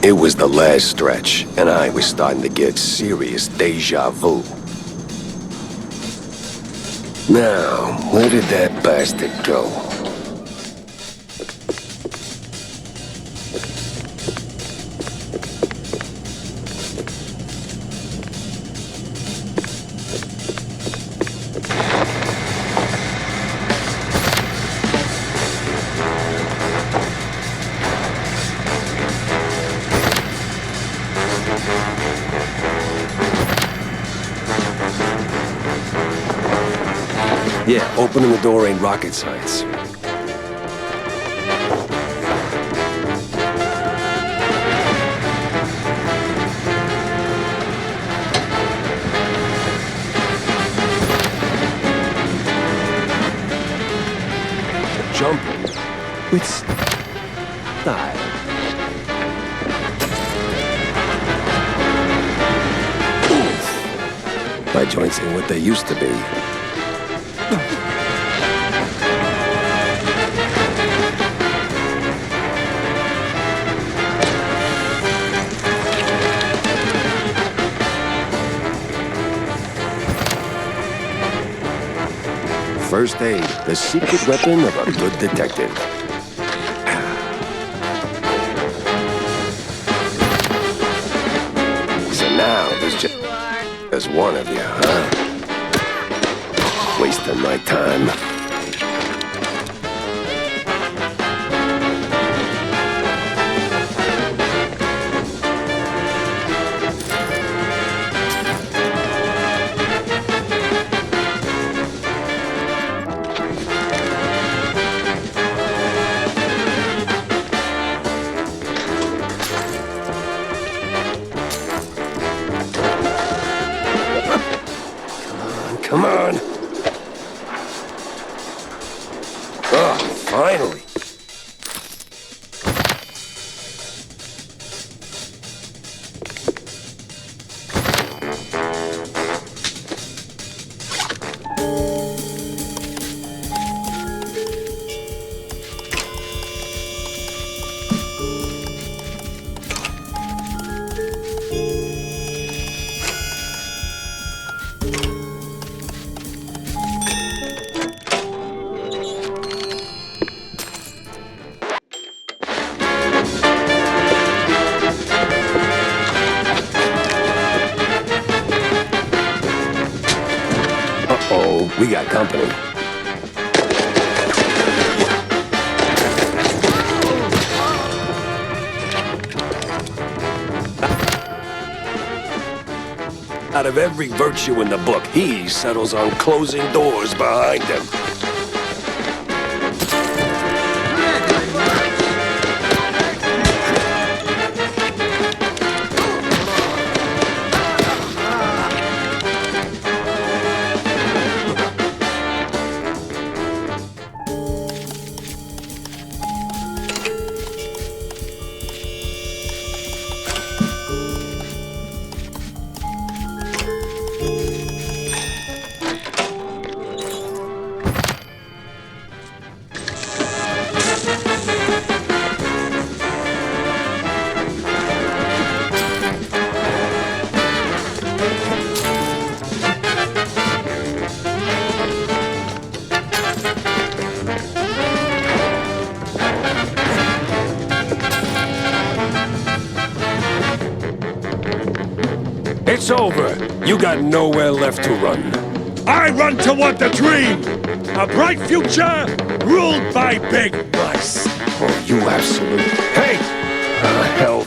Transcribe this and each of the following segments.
It was the last stretch, and I was starting to get serious deja vu. Now, where did that bastard go? Yeah, opening the door ain't rocket science. Jumping with style. Oof. My joints ain't what they used to be. First aid, the secret weapon of a good detective. So now there's one of you, huh? Wasting my time. Come on. Oh, finally. Uh-oh, we got company. Out of every virtue in the book, he settles on closing doors behind him. It's over. You got nowhere left to run. I run toward the dream! A bright future ruled by big mice. Oh, you absolute... Hey! Hell...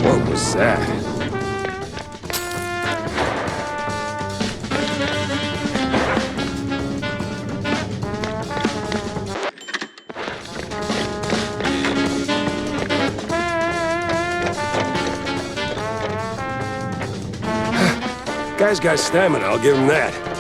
What was that? Guy's got stamina, I'll give him that.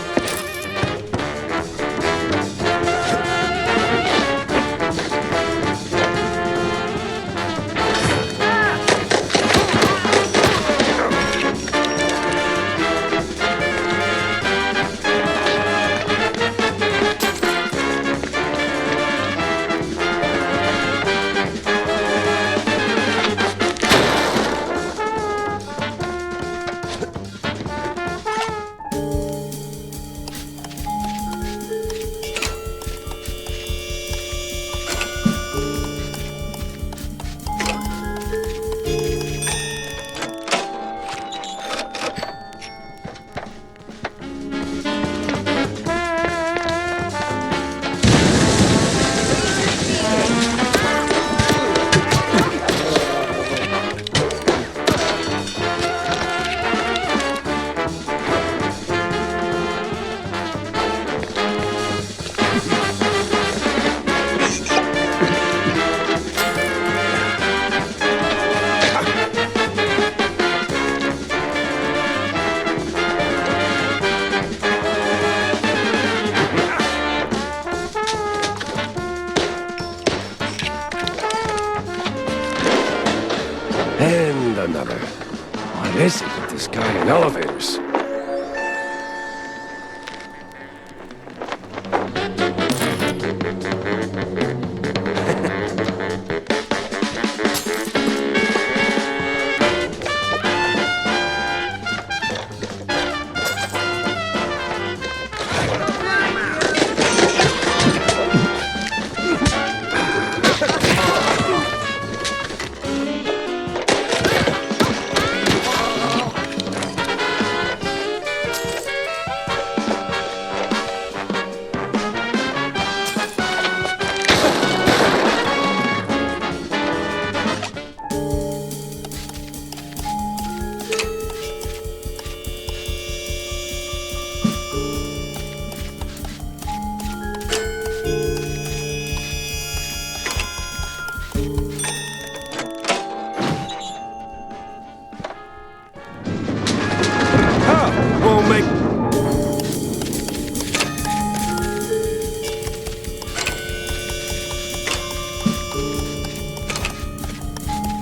And another. What is it with this guy in elevators?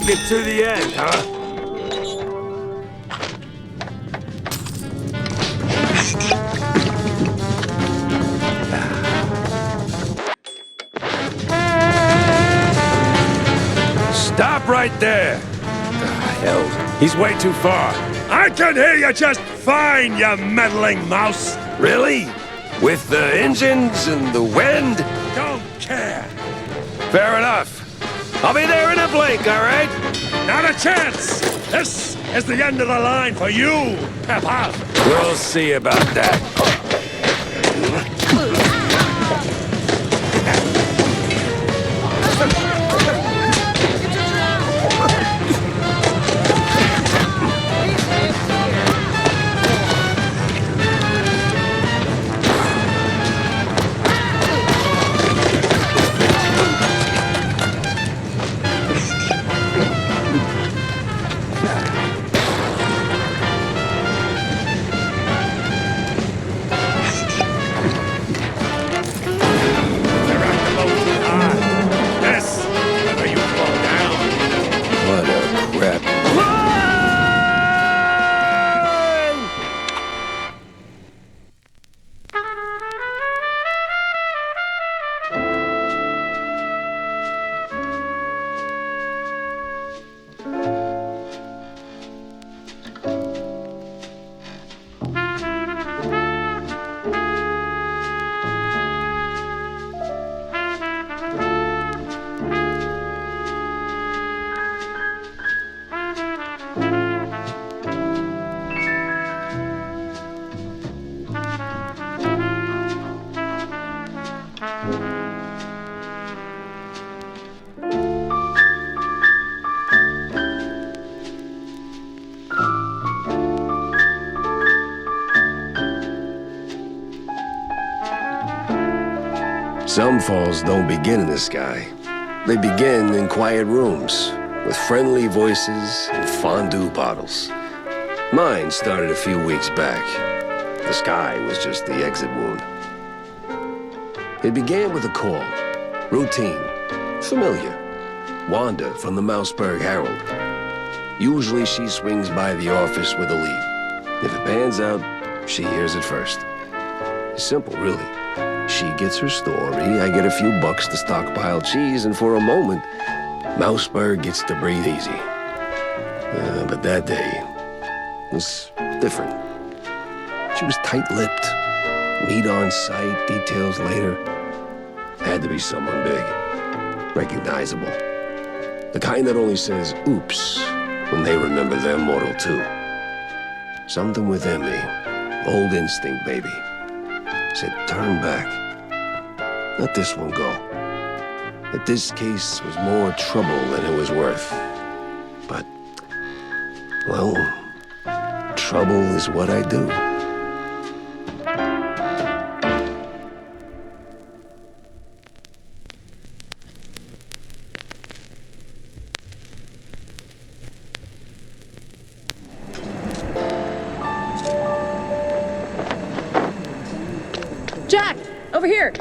Get to the end, huh? Stop right there! What the hell He's way too far. I can hear you just fine, you meddling mouse. Really? With the engines and the wind? Don't care. Fair enough. I'll be there in a blink, all right? Not a chance. This is the end of the line for you, Pepper. We'll see about that. What a crap. Some falls don't begin in the sky. They begin in quiet rooms, with friendly voices and fondue bottles. Mine started a few weeks back. The sky was just the exit wound. It began with a call. Routine. Familiar. Wanda from the Mouseburg Herald. Usually she swings by the office with a lead. If it pans out, she hears it first. It's simple, really. She gets her story, I get a few bucks to stockpile cheese, and for a moment, Mouseburg gets to breathe easy. But that day was different. She was tight-lipped. Meat on sight, details later. Had to be someone big. Recognizable. The kind that only says, oops, when they remember their mortal too. Something within me, old instinct, baby, said turn back. Let this one go. That this case was more trouble than it was worth. But, well, trouble is what I do. Jack, over here.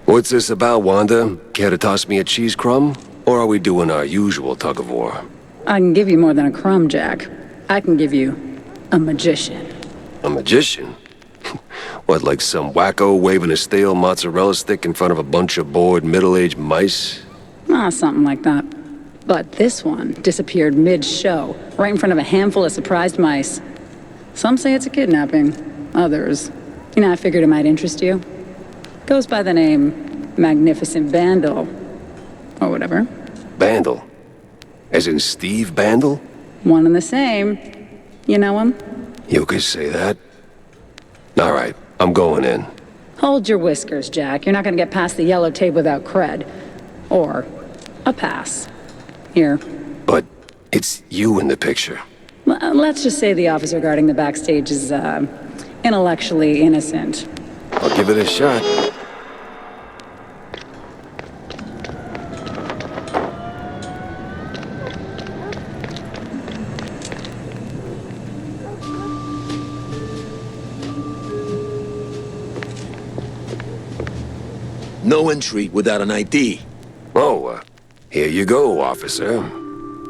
What's this about, Wanda? Care to toss me a cheese crumb? Or are we doing our usual tug-of-war? I can give you more than a crumb, Jack. I can give you a magician. A magician? What, like some wacko waving a stale mozzarella stick in front of a bunch of bored middle-aged mice? Something like that. But this one disappeared mid-show, right in front of a handful of surprised mice. Some say it's a kidnapping. Others, I figured it might interest you. Goes by the name Magnificent Bandle. Or whatever. Bandle? As in Steve Bandle? One and the same. You know him? You could say that. All right, I'm going in. Hold your whiskers, Jack. You're not gonna get past the yellow tape without cred. Or a pass. Here. But it's you in the picture. Let's just say the officer guarding the backstage is, intellectually innocent. I'll give it a shot. No entry without an ID. Oh, here you go, officer.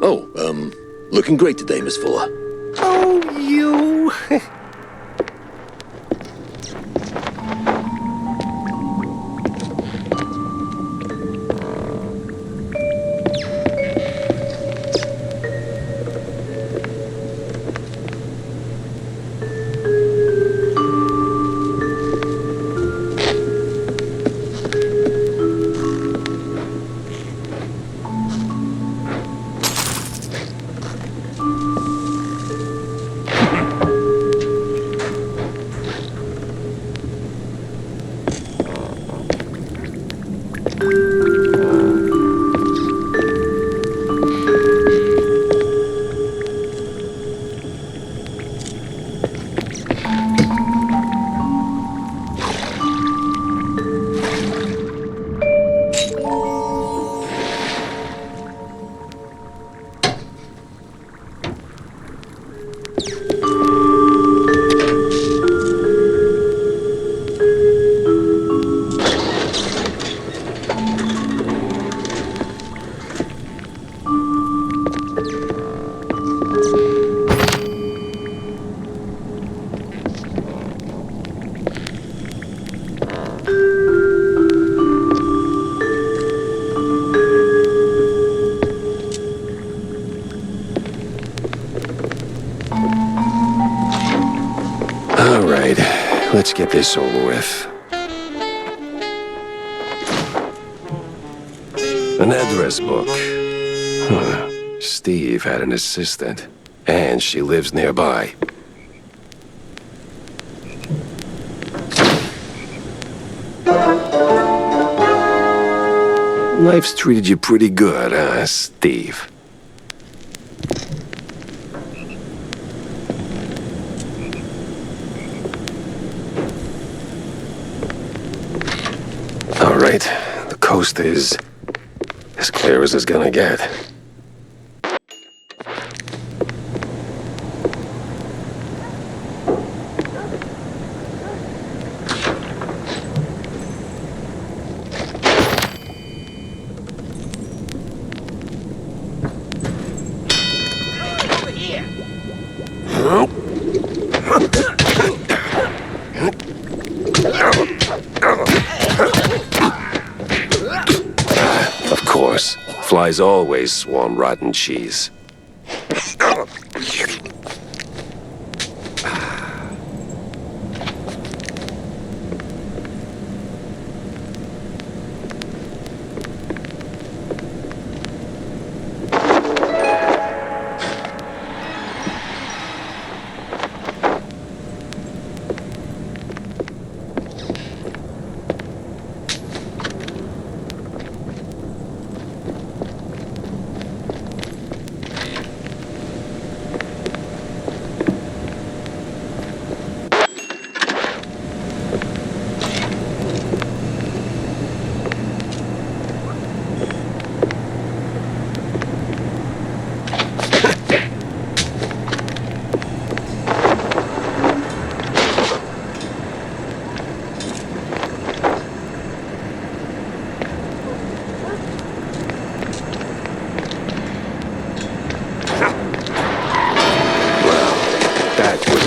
Oh, looking great today, Miss Fuller. Oh, you... right, let's get this over with. An address book. Huh. Steve had an assistant, and she lives nearby. Life's treated you pretty good, huh, Steve? All right, the coast is as clear as it's gonna get. Of course, flies always swarm rotten cheese.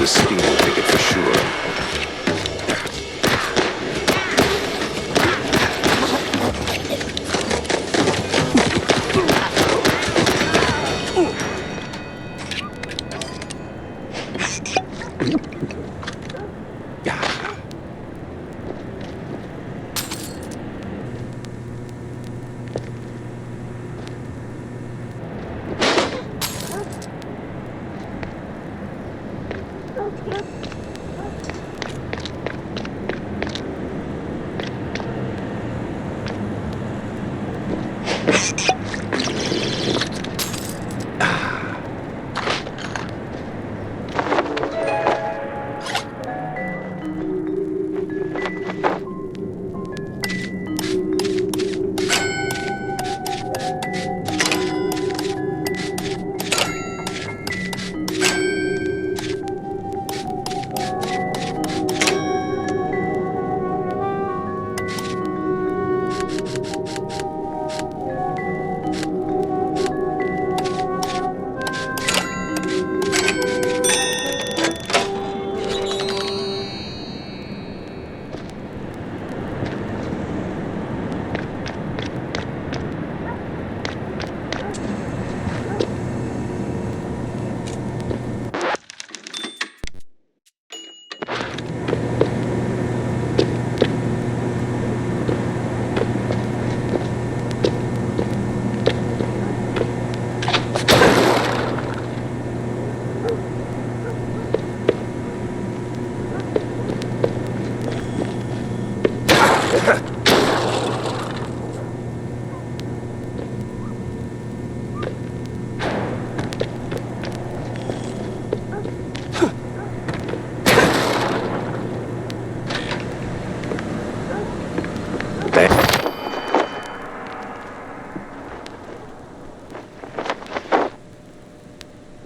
Speeding ticket for sure.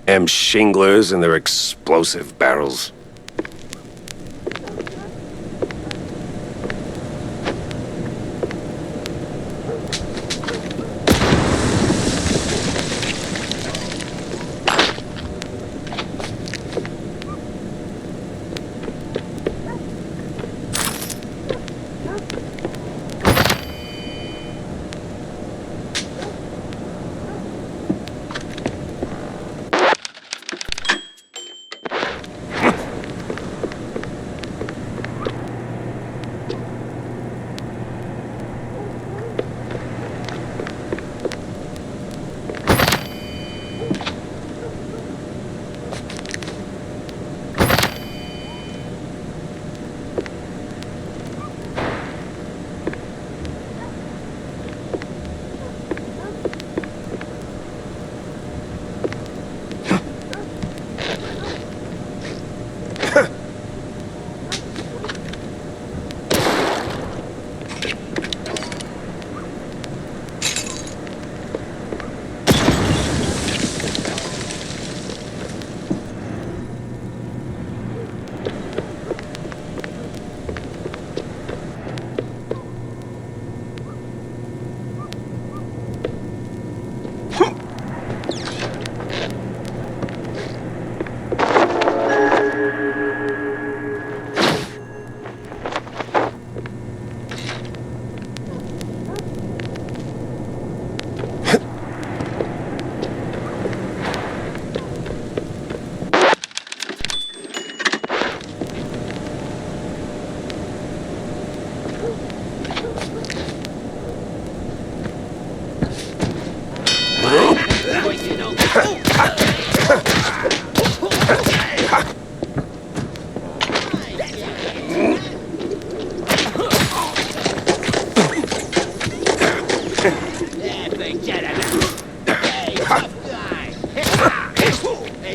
Damn shinglers and their explosive barrels.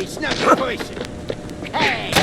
it's not your person. Hey!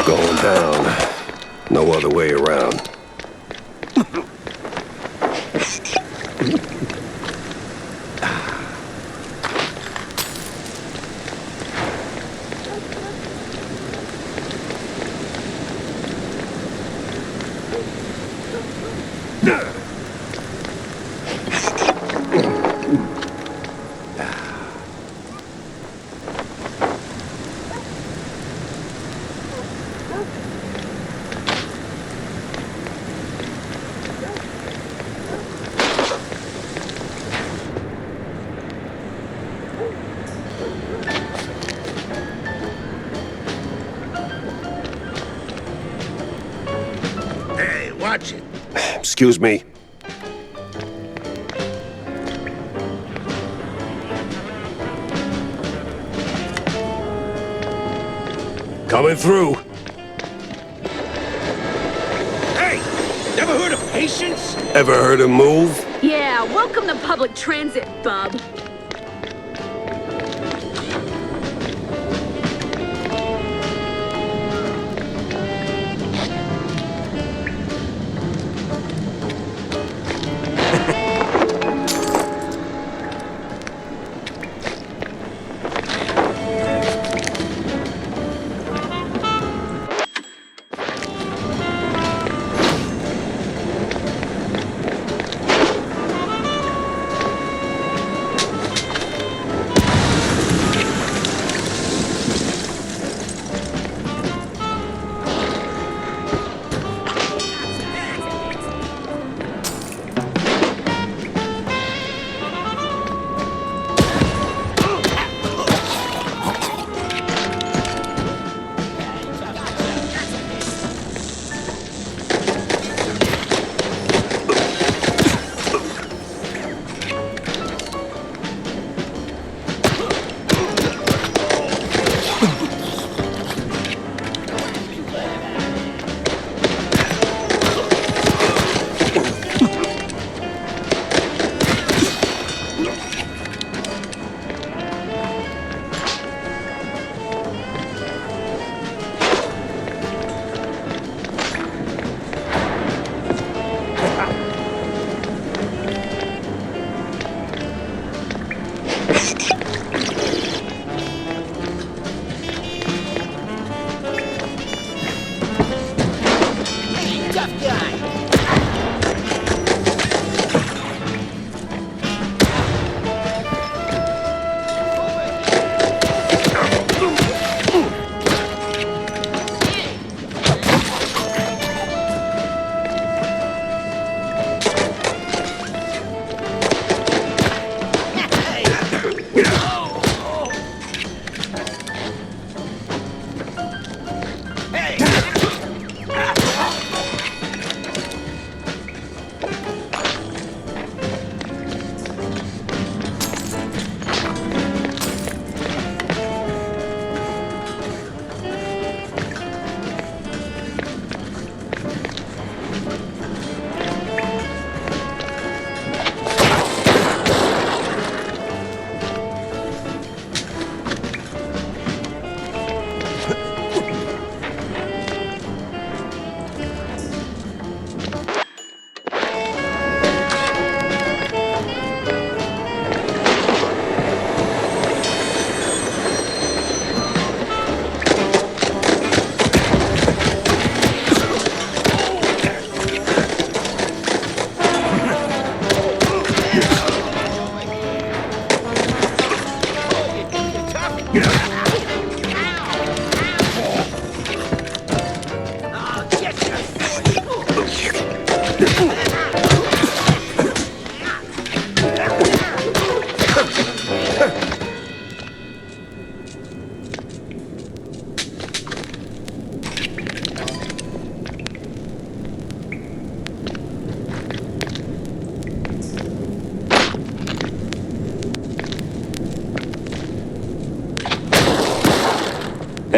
Going down. No other way around. Hey, watch it. Excuse me. Coming through. Hey! Never heard of patience? Ever heard of move? Yeah, welcome to public transit, bub.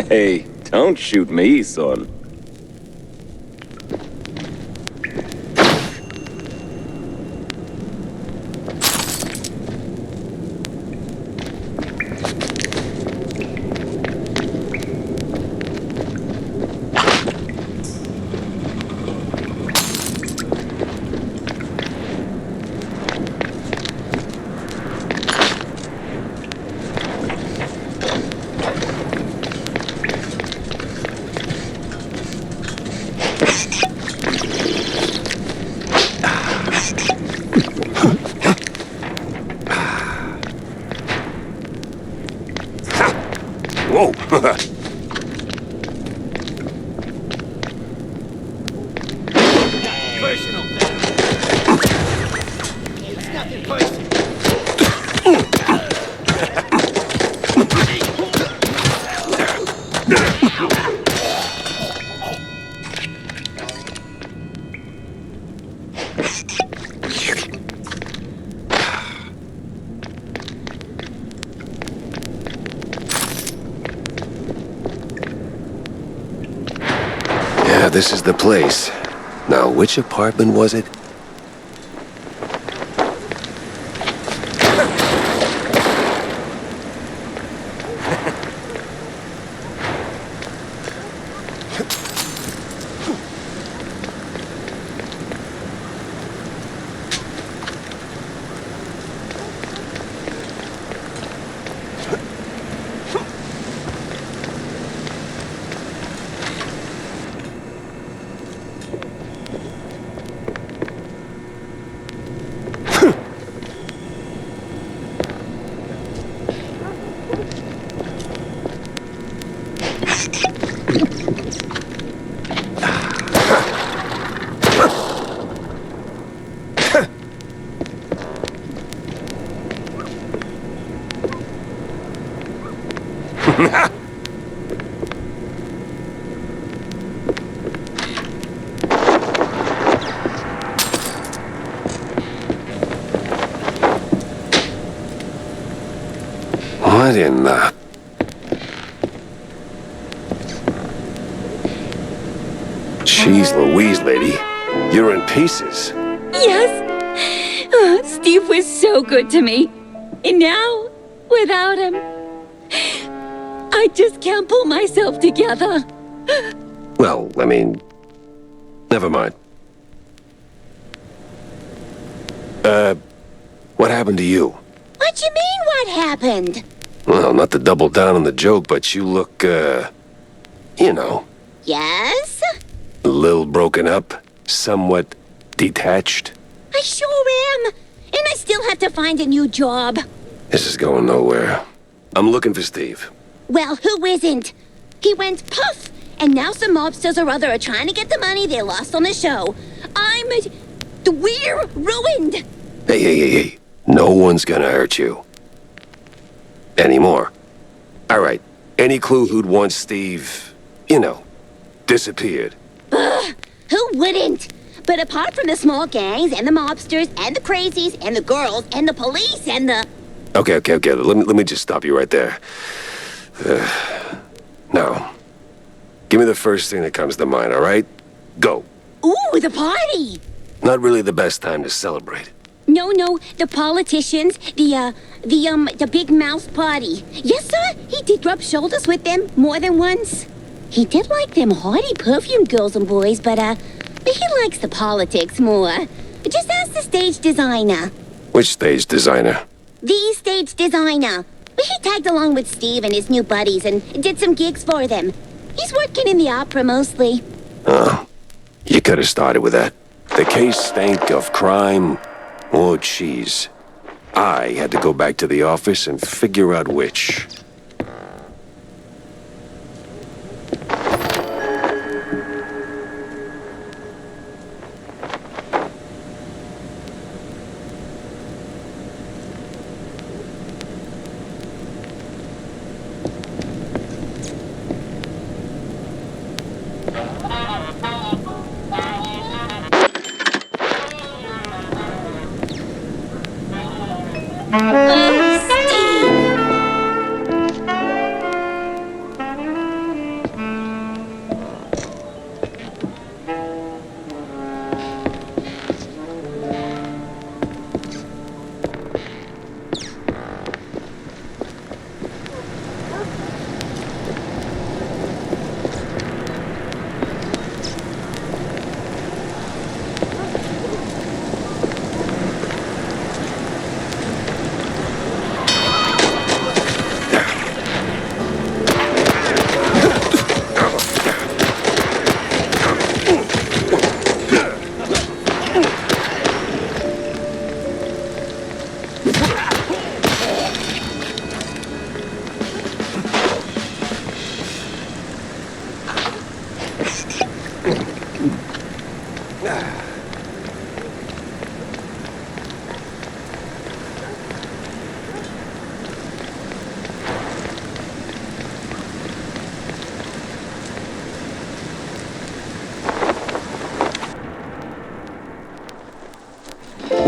Hey, don't shoot me, son. Whoa! Personal. It's nothing personal. Yeah, this is the place. Now, which apartment was it? What in the... Jeez Louise, lady. You're in pieces. Yes. Oh, Steve was so good to me. And now, without him, I just can't pull myself together. Well, I mean... Never mind. What happened to you? What you mean, what happened? Well, not to double down on the joke, but you look, you know, Yes? a little broken up, somewhat detached. I sure am. And I still have to find a new job. This is going nowhere. I'm looking for Steve. Well, who isn't? He went puff, and now some mobsters or other are trying to get the money they lost on the show. We're ruined. Hey. No one's gonna hurt you. Anymore. All right. Any clue who'd want Steve, you know, disappeared? Who wouldn't? But apart from the small gangs and the mobsters and the crazies and the girls and the police and the... Okay. Let me just stop you right there. Now, give me the first thing that comes to mind, all right? Go. Ooh, the party! Not really the best time to celebrate. No, the politicians, the big mouse party. Yes, sir, he did rub shoulders with them more than once. He did like them haughty perfumed girls and boys, but he likes the politics more. Just ask the stage designer. Which stage designer? The stage designer. He tagged along with Steve and his new buddies and did some gigs for them. He's working in the opera mostly. Oh, you could have started with that. The case stank of crime or cheese. I had to go back to the office and figure out which.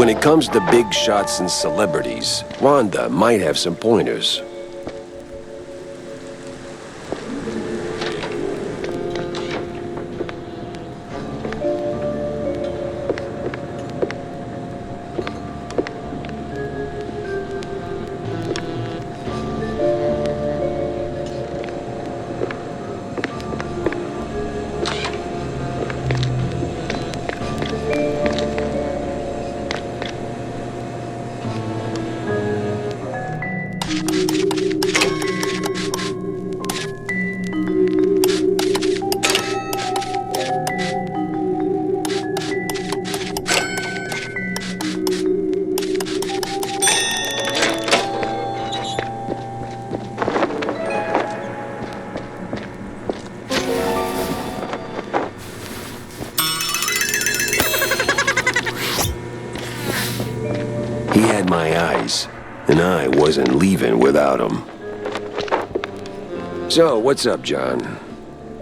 When it comes to big shots and celebrities, Wanda might have some pointers. He had my eyes, and I wasn't leaving without him. So, what's up, John?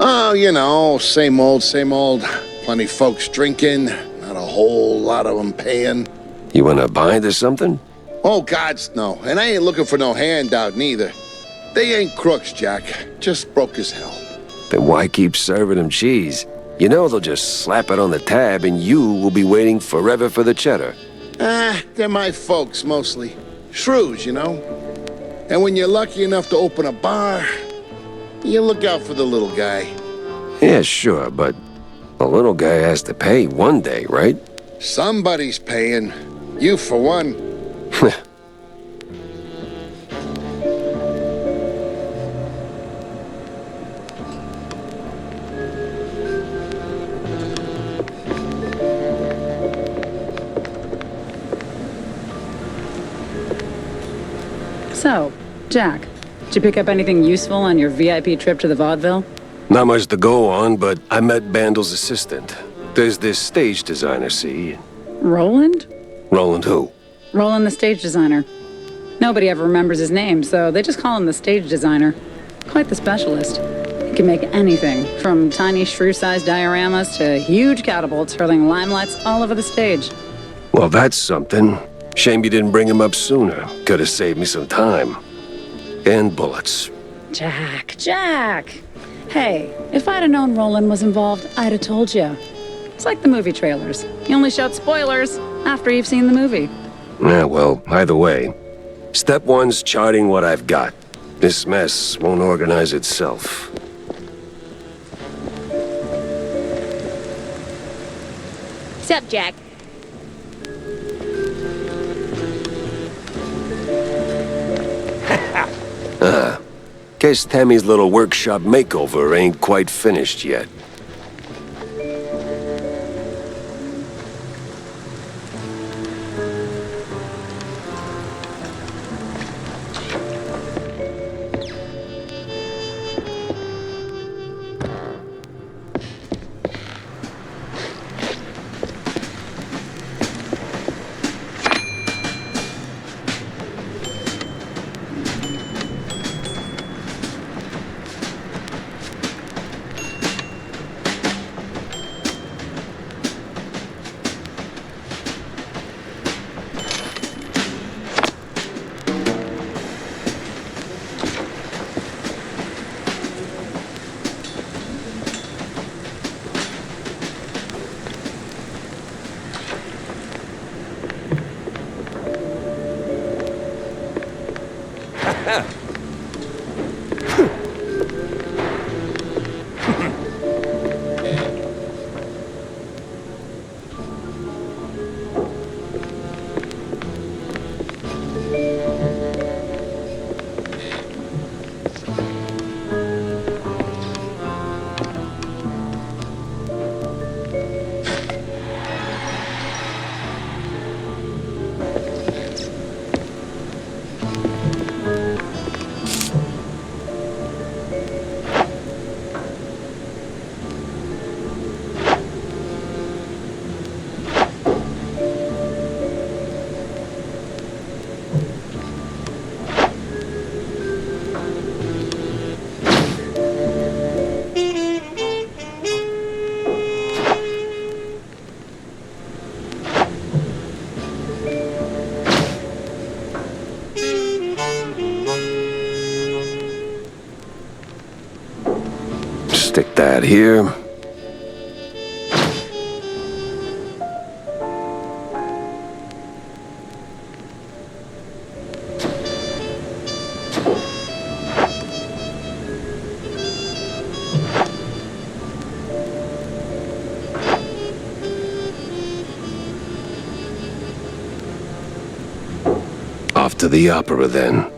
Oh, you know, same old, same old. Plenty folks drinking, not a whole lot of them paying. You want a bind or something? Oh, gods, no. And I ain't looking for no handout, neither. They ain't crooks, Jack. Just broke as hell. Then why keep serving them cheese? You know they'll just slap it on the tab and you will be waiting forever for the cheddar. They're my folks, mostly. Shrews, you know? And when you're lucky enough to open a bar, you look out for the little guy. Yeah, sure, but the little guy has to pay one day, right? Somebody's paying. You, for one. So, Jack, did you pick up anything useful on your VIP trip to the vaudeville? Not much to go on, but I met Bandel's assistant. There's this stage designer, see? Roland? Roland who? Roland the stage designer. Nobody ever remembers his name, so they just call him the stage designer. Quite the specialist. He can make anything, from tiny shrew-sized dioramas to huge catapults hurling limelights all over the stage. Well, that's something. Shame you didn't bring him up sooner. Could have saved me some time. And bullets. Jack! Hey, if I'd have known Roland was involved, I'd have told you. It's like the movie trailers. You only shout spoilers after you've seen the movie. Yeah, well, either way. Step one's charting what I've got. This mess won't organize itself. Sup, Jack? Guess Tammy's little workshop makeover ain't quite finished yet. Stick that here. Off to the opera, then.